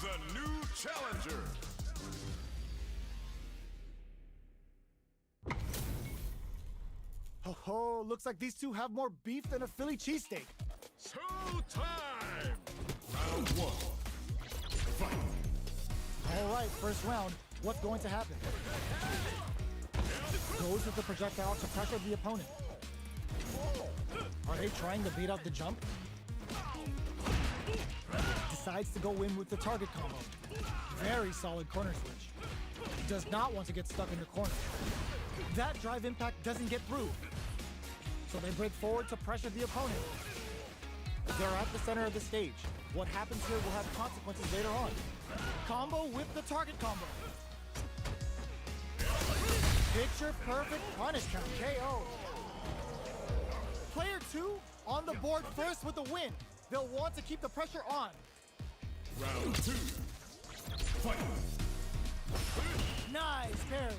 comes a new challenger. Oh, looks like these two have more beef than a Philly cheesesteak. Showtime! Round one. Fight! All right, first round. What's going to happen? Goes with the projectile to pressure the opponent. Are they trying to bait out the jump? Decides to go in with the target combo. Very solid corner switch. Does not want to get stuck in the corner. That drive impact doesn't get through. So they break forward to pressure the opponent. They're at the center of the stage. What happens here will have consequences later on. Combo with the target combo. Picture perfect punish count, KO. Player 2 on the board first with the win. They'll want to keep the pressure on. Round two. Fight! Nice parry.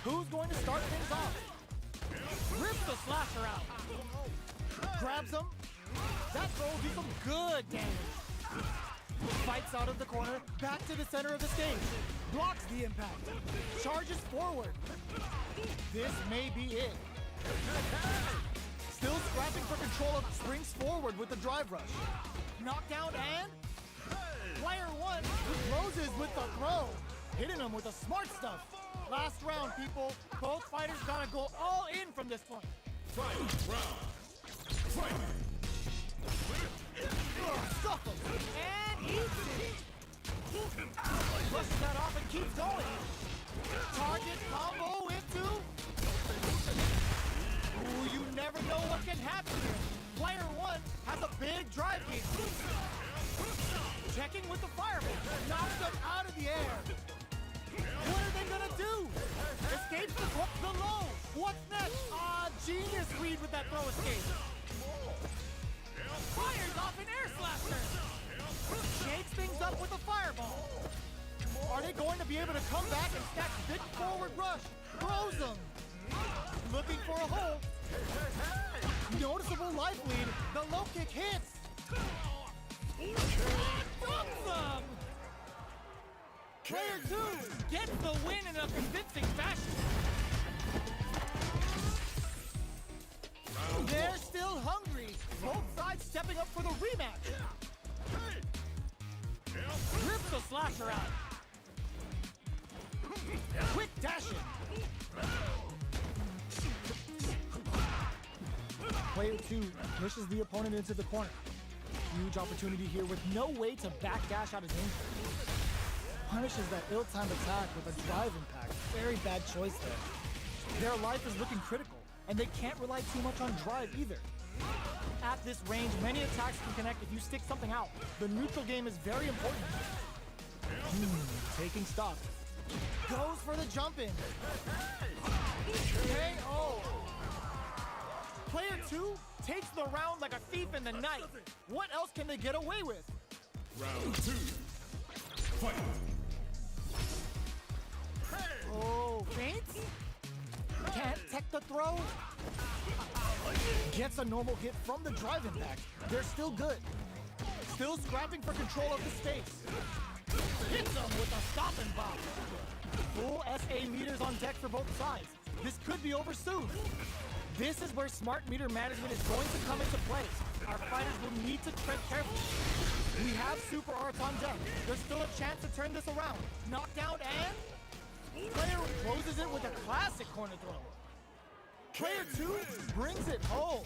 Who's going to start things off? Rips the slasher out. Grabs him. That throw will do some good damage. Fights out of the corner, back to the center of the stage. Blocks the impact. Charges forward. This may be it. Still scrapping for control of springs forward with the drive rush. Knockdown and player 1 closes with the throw. Hitting him with the smart stuff. Last round, people. Both fighters gotta go all in from this point. Fight! Round! Fight! Stuff him. And eats it. Pushes that off and keeps going. Target combo into... Ooh, you never know what can happen here. Player 1 has a big drive game. Checking with the fireball. Knocks them out of the air. What are they gonna do? Escapes the low. What's next? Genius read with that throw escape. Fires off an air slasher. Shakes things up with a fireball. Are they going to be able to come back and stack big forward rush? Throws them. Looking for a hole. Noticeable life lead. The low kick hits. Dumps them. Player 2 gets the win in a convincing fashion. They're still hungry. Both sides stepping up for the rematch. Rips the slasher out. Quick dashing. Player 2 pushes the opponent into the corner. Huge opportunity here with no way to backdash out of danger. Punishes that ill-timed attack with a drive impact. Very bad choice there. Their life is looking critical, and they can't rely too much on drive either. At this range, many attacks can connect if you stick something out. The neutral game is very important. Taking stock. Goes for the jump in. KO. Player 2 takes the round like a thief in the night. What else can they get away with? Round two. Fight! Oh, feints? Can't tech the throw? Gets a normal hit from the drive impact. They're still good. Still scrapping for control of the space. Hits them with a stop and bop. Full SA meters on deck for both sides. This could be over soon. This is where smart meter management is going to come into play. Our fighters will need to tread carefully. We have super arts on deck. There's still a chance to turn this around. Knockdown and... Player closes it with a classic corner throw. Player 2 brings it home.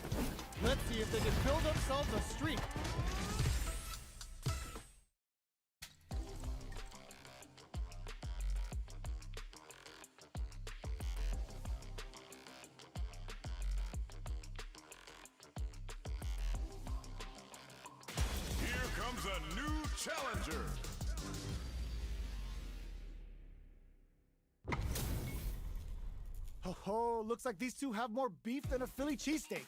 Let's see if they can build themselves a streak. Here comes a new challenger. Oh, looks like these two have more beef than a Philly cheesesteak.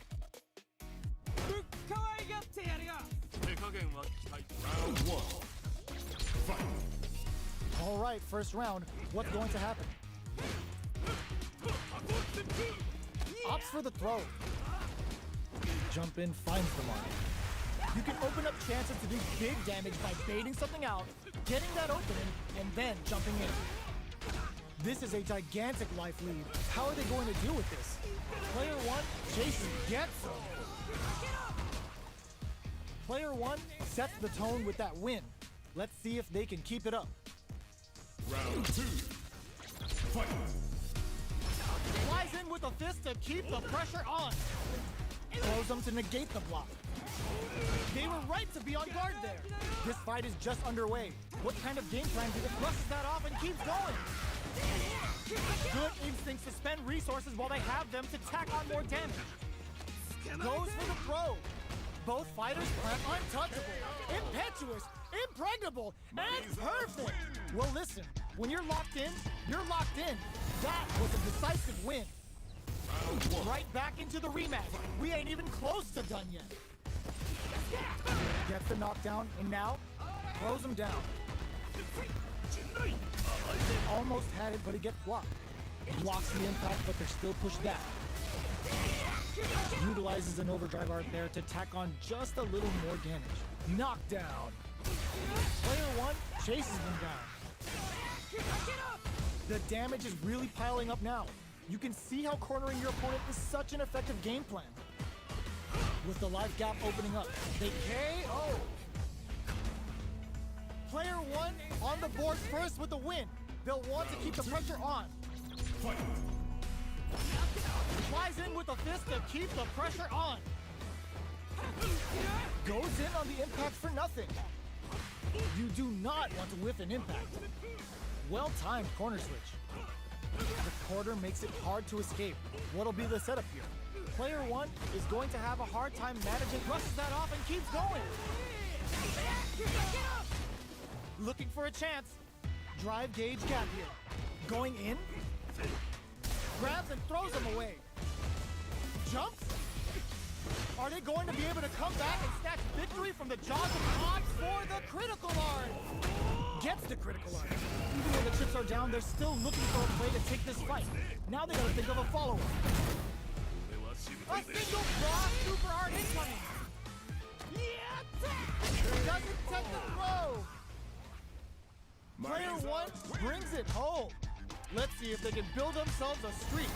Round one. Fight! All right, first round. What's going to happen? Opts for the throw. Jump in, finds the mark. You can open up chances to do big damage by baiting something out, getting that opening, and then jumping in. This is a gigantic life lead. How are they going to deal with this? Player 1 chases, gets him. Player 1 sets the tone with that win. Let's see if they can keep it up. Round 2. Fight. Flies in with a fist to keep the pressure on. Throws them to negate the block. They were right to be on guard there. This fight is just underway. What kind of game plan brushes that off and keeps going? Good instincts to spend resources while they have them to tack on more damage. Goes for the throw. Both fighters are untouchable, impetuous, impregnable, and perfect. Well, listen, when you're locked in, you're locked in. That was a decisive win. Right back into the rematch. We ain't even close to done yet. Gets the knockdown, and now throws him down. Almost had it, but he gets blocked. Blocks the impact, but they're still pushed back. Utilizes an overdrive art there to tack on just a little more damage. Knockdown. Player 1 chases them down. The damage is really piling up now. You can see how cornering your opponent is such an effective game plan. With the life gap opening up, they KO. Player 1 on the board first with the win. They'll want to keep the pressure on. Fight. Flies in with a fist to keep the pressure on. Goes in on the impact for nothing. You do not want to whiff an impact. Well-timed corner switch. The quarter makes it hard to escape. What'll be the setup here? Player 1 is going to have a hard time managing, brushes that off and keeps going. Looking for a chance. Drive gauge gap here. Going in. Grabs and throws him away. Jumps. Are they going to be able to come back and snatch victory from the jaws of odds for the critical art? Gets the critical art. Even though the chips are down, they're still looking for a play to take this fight. Now they gotta think of a follow-up. A single cross super art incoming. Doesn't take the throw. Player 1 brings it home. Let's see if they can build themselves a streak.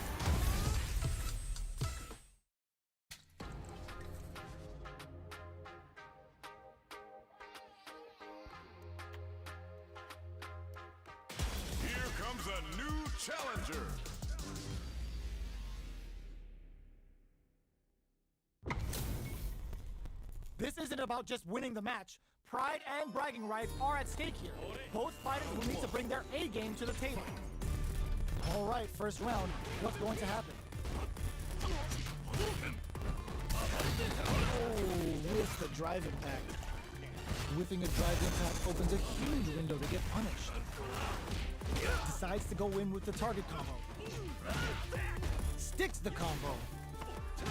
Here comes a new challenger. This isn't about just winning the match. Pride and bragging rights are at stake here. Both fighters will need to bring their A game to the table. All right, first round. What's going to happen? Oh, with the drive impact. Whipping a drive impact opens a huge window to get punished. Decides to go in with the target combo. Sticks the combo.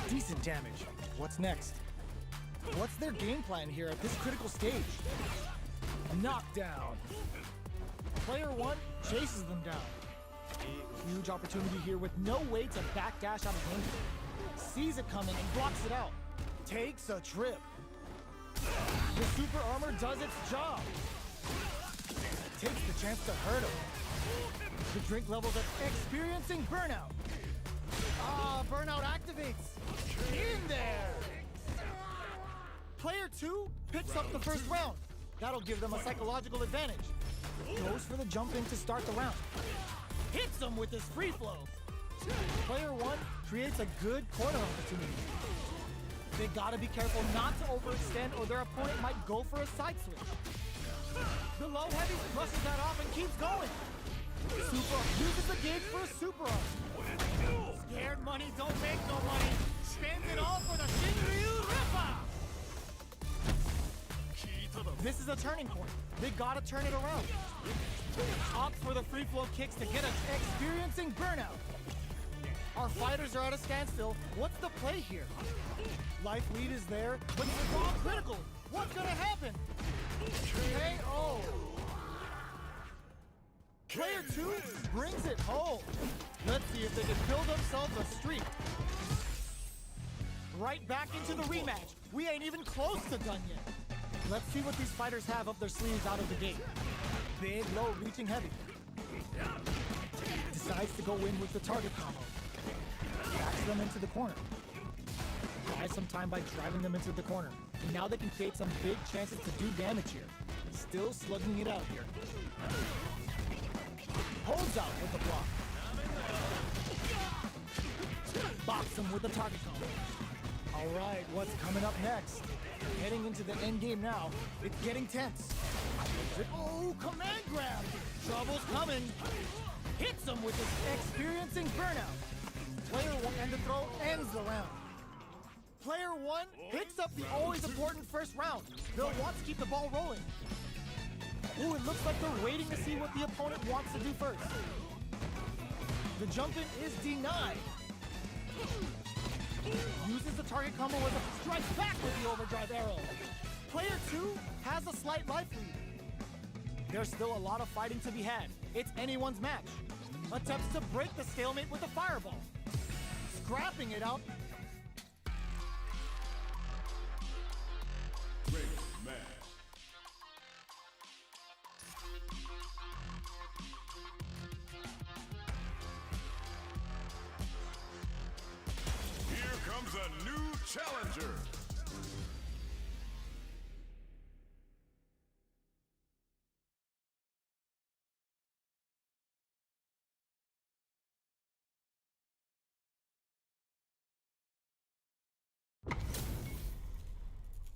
Decent damage. What's next? What's their game plan here at this critical stage? Knockdown. Player 1 chases them down. Huge opportunity here with no way to backdash out of danger. Sees it coming and blocks it out. Takes a trip. The super armor does its job. Takes the chance to hurt him. The drink levels are experiencing burnout. Burnout activates. In there. Player 2 picks up the first round. That'll give them a psychological advantage. Goes for the jump in to start the round. Hits them with his free flow. Player 1 creates a good corner opportunity. They gotta be careful not to overextend or their opponent might go for a side switch. The low heavy brushes that off and keeps going. Super uses the gauge for a super up. Scared money don't make no money. Spends it all for the Shinryu Ripper. This is a turning point. They gotta turn it around. Opts for the free flow kicks to get us experiencing burnout. Our fighters are at a standstill. What's the play here? Life lead is there, but it's all critical. What's gonna happen? KO. Player 2 brings it home. Let's see if they can build themselves a streak. Right back into the rematch. We ain't even close to done yet. Let's see what these fighters have up their sleeves out of the gate. Big, low, reaching heavy. Decides to go in with the target combo. Backs them into the corner. Buys some time by driving them into the corner. And now they can create some big chances to do damage here. Still slugging it out here. Holds out with the block. Box him with the target combo. All right, what's coming up next? Heading into the end game now. It's getting tense. Oh, command grab! Trouble's coming. Hits him with his experiencing burnout. Player one and the throw ends the round. Player one picks up the always important first round. They'll want to keep the ball rolling. Ooh, it looks like they're waiting to see what the opponent wants to do first. The jump in is denied. Uses the target combo as a strikes back with the overdrive arrow. Player two has a slight life lead. There's still a lot of fighting to be had. It's anyone's match. Attempts to break the stalemate with a fireball. Scrapping it out. Great match. Here comes a new challenger.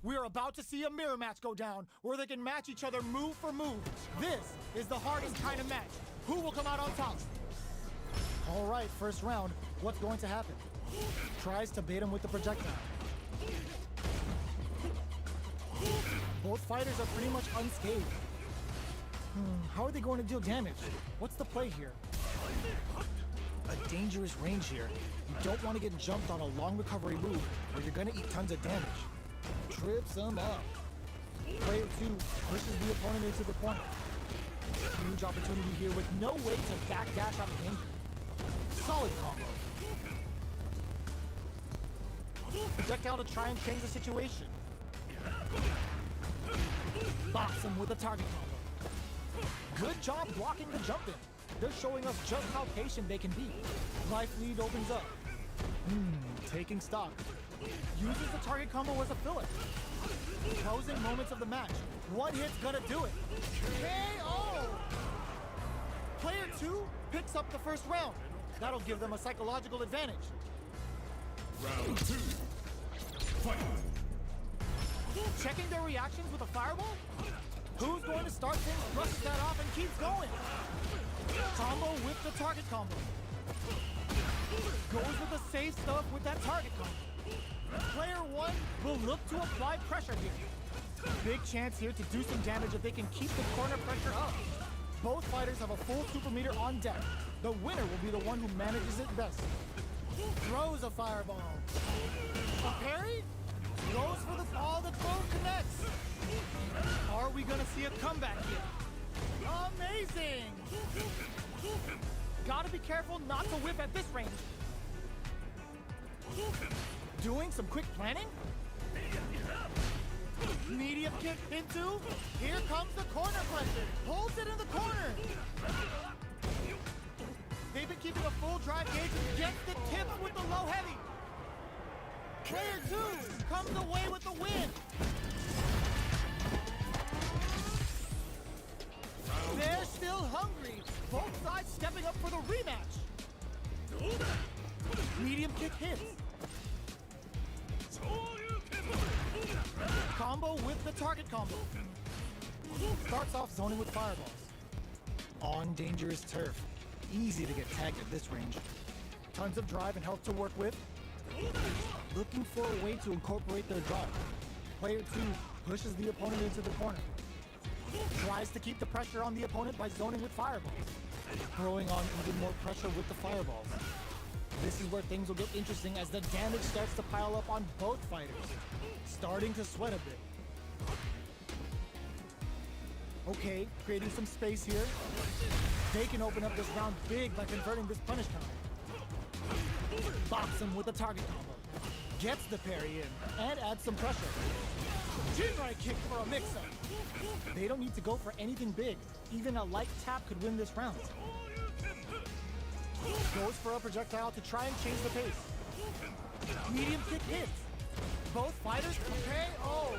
We're about to see a mirror match go down, where they can match each other move for move. This is the hardest kind of match. Who will come out on top? All right, first round. What's going to happen? Tries to bait him with the projectile. Both fighters are pretty much unscathed. How are they going to deal damage? What's the play here? A dangerous range here. You don't want to get jumped on a long recovery move, or you're going to eat tons of damage. Trips him up. Player two pushes the opponent into the corner. Huge opportunity here with no way to backdash out of danger. Solid combo. Projectile to try and change the situation. Box him with a target combo. Good job blocking the jump in. They're showing us just how patient they can be. Life lead opens up. Taking stock. Uses the target combo as a filler. Closing moments of the match. One hit's gonna do it. KO! Player two picks up the first round. That'll give them a psychological advantage. Round two. Fight. Checking their reactions with a fireball? Who's going to start things, brushes that off, and keeps going? Combo with the target combo. Goes with the safe stuff with that target combo. Player one will look to apply pressure here. Big chance here to do some damage if they can keep the corner pressure up. Both fighters have a full super meter on deck. The winner will be the one who manages it best. Throws a fireball. A parry? Goes for the all the throw connects. Are we gonna see a comeback here? Amazing! Gotta be careful not to whip at this range. Doing some quick planning? Medium kick into. Here comes the corner pressure. Holds it in the corner. They've been keeping a full drive gauge and gets the tip with the low heavy. Player two comes away with the win. They're still hungry. Both sides stepping up for the rematch. Medium kick hits. Combo with the target combo. Starts off zoning with fireballs. On dangerous turf. Easy to get tagged at this range. Tons of drive and health to work with. Looking for a way to incorporate their drive. Player two pushes the opponent into the corner. Tries to keep the pressure on the opponent by zoning with fireballs. Throwing on even more pressure with the fireballs. This is where things will get interesting as the damage starts to pile up on both fighters. Starting to sweat a bit. Okay, creating some space here. They can open up this round big by converting this punish counter. Box him with a target combo. Gets the parry in and adds some pressure. Jinrai kick for a mix-up. They don't need to go for anything big. Even a light tap could win this round. Goes for a projectile to try and change the pace. Medium kick hits. Both fighters prepare. Oh!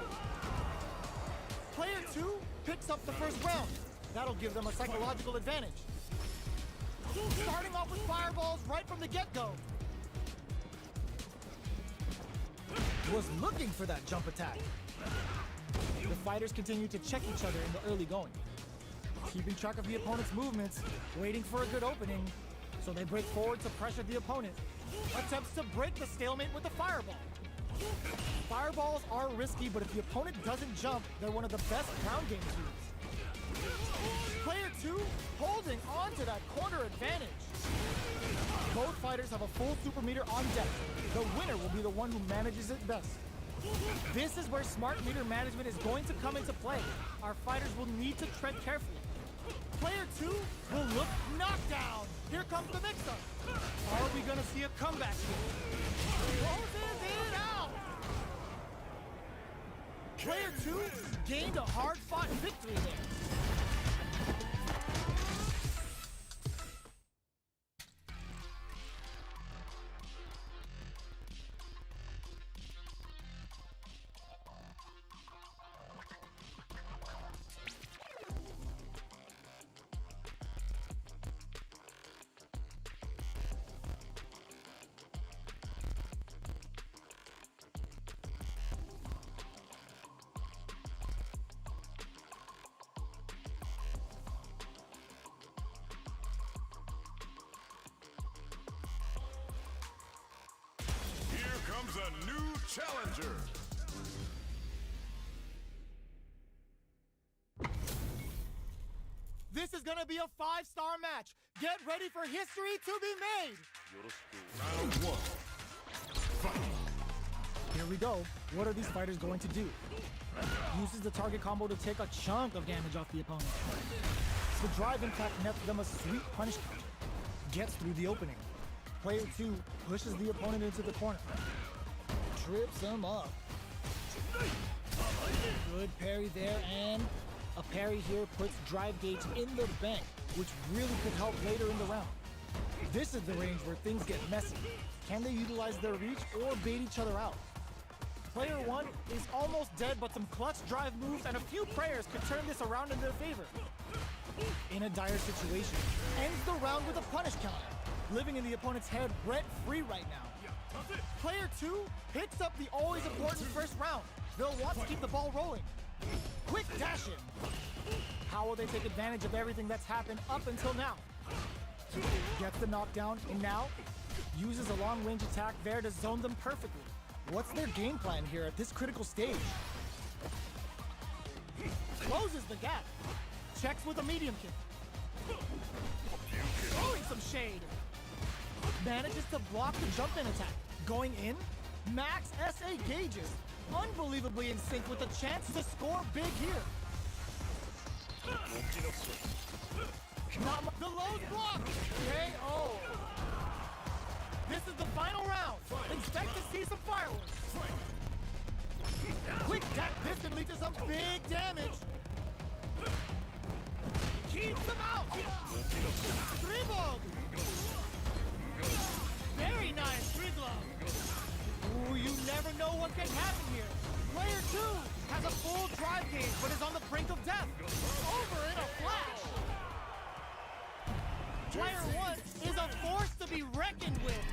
Player 2 picks up the first round. That'll give them a psychological advantage. Starting off with fireballs right from the get-go. Was looking for that jump attack. The fighters continue to check each other in the early going. Keeping track of the opponent's movements, waiting for a good opening, so they break forward to pressure the opponent. Attempts to break the stalemate with a fireball. Fireballs are risky, but if the opponent doesn't jump, they're one of the best ground game tools. Player 2 holding on to that corner advantage. Both fighters have a full super meter on deck. The winner will be the one who manages it best. This is where smart meter management is going to come into play. Our fighters will need to tread carefully. Player 2 will look knocked down. Here comes the mix-up. Are we gonna see a comeback here? Closes it out. Player 2 gained a hard-fought victory there. Comes a new challenger. This is gonna be a 5-star match. Get ready for history to be made. Round 1. Fight. Here we go. What are these fighters going to do? Uses the target combo to take a chunk of damage off the opponent. The drive impact nets them a sweet punish counter. Gets through the opening. Player 2 pushes the opponent into the corner. Trips him up. Good parry there, and a parry here puts drive gauge in the bank, which really could help later in the round. This is the range where things get messy. Can they utilize their reach or bait each other out? Player 1 is almost dead, but some clutch drive moves and a few prayers could turn this around in their favor. In a dire situation, ends the round with a punish counter, living in the opponent's head rent-free right now. Player 2 picks up the always important first round. They'll want to keep the ball rolling. Quick dash in. How will they take advantage of everything that's happened up until now? Gets the knockdown, and now uses a long-range attack there to zone them perfectly. What's their game plan here at this critical stage? Closes the gap. Checks with a medium kick. Throwing some shade. Manages to block the jump-in attack. Going in, max SA gauges. Unbelievably in sync with a chance to score big here. The low's blocked. KO. This is the final round. Expect to see some fireworks. Quick tap. This could lead to some big damage. Keeps him out. Dribble. Very nice dribble. Ooh, you never know what can happen here. Player 2 has a full drive gauge, but is on the brink of death. Over in a flash. Player 1 is a force to be reckoned with.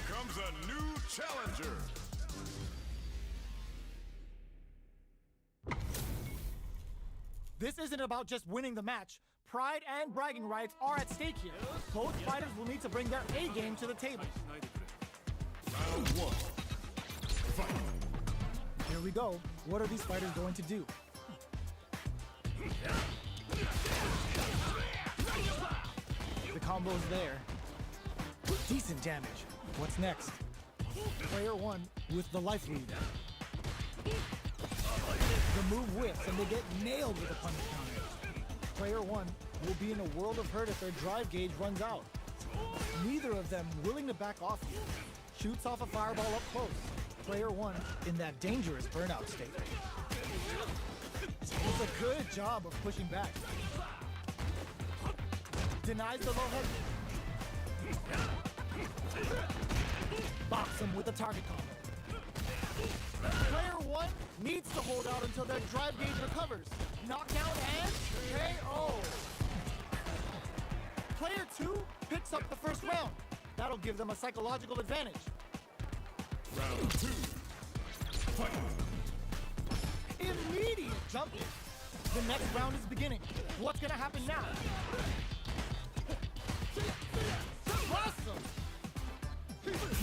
Comes a new challenger. This isn't about just winning the match. Pride and bragging rights are at stake here. Both fighters will need to bring their A game to the table. Round 1. Fight. Here we go. What are these fighters going to do? combos there. Decent damage. What's next? Player 1 with the life lead. The move whiffs and they get nailed with a punish counter. Player 1 will be in a world of hurt if their drive gauge runs out. Neither of them willing to back off you. Shoots off a fireball up close. Player 1 in that dangerous burnout state. Does a good job of pushing back. Denies the low head. Box him with the target combo. Player 1 needs to hold out until their drive gauge recovers. Knockdown and KO. Player 2 picks up the first round. That'll give them a psychological advantage. Round 2. Fight. Immediate jump. The next round is beginning. What's gonna happen now? Awesome!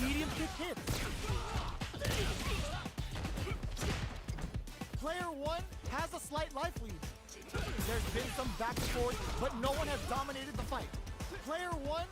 Medium kick hits. Player 1 has a slight life lead. There's been some back and forth, but no one has dominated the fight. Player 1